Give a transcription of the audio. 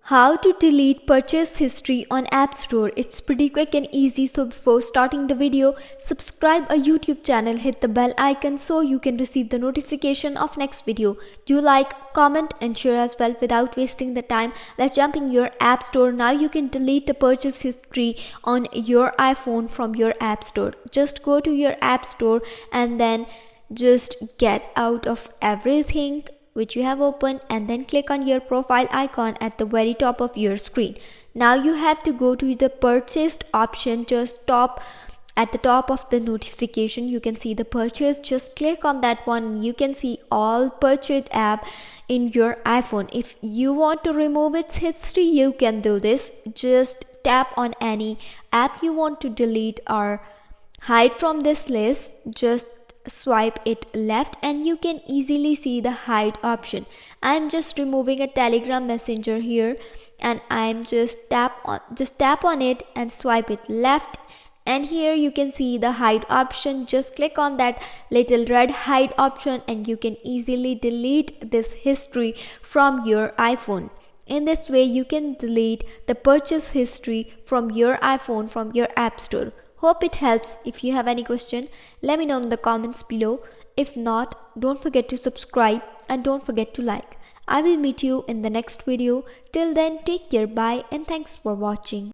How to delete purchase history on App Store. It's pretty quick and easy. So before starting the video, subscribe our YouTube channel, hit the bell icon so you can receive the notification of next video. Do like, comment and share as well. Without wasting the time, let's jump in your App Store. Now you can delete the purchase history on your iPhone from your App Store. Just go to your App Store and then just get out of everything which you have opened and then click on your profile icon at the very top of your screen. Now you have to go to the purchased option, just at the top of the notification you can see the purchase. Just click on that one. You can see all purchased app in your iPhone. If you want to remove its history, you can do this. Just tap on any app you want to delete or hide from this list. Just swipe it left and you can easily see the hide option. I'm just removing a Telegram messenger here and I'm just tap on it and swipe it left, and here you can see the hide option. Just click on that little red hide option and you can easily delete this history from your iPhone. In this way you can delete the purchase history from your iPhone from your App Store. Hope it helps. If you have any question, let me know in the comments below. If not, don't forget to subscribe and don't forget to like. I will meet you in the next video. Till then, take care, bye, and thanks for watching.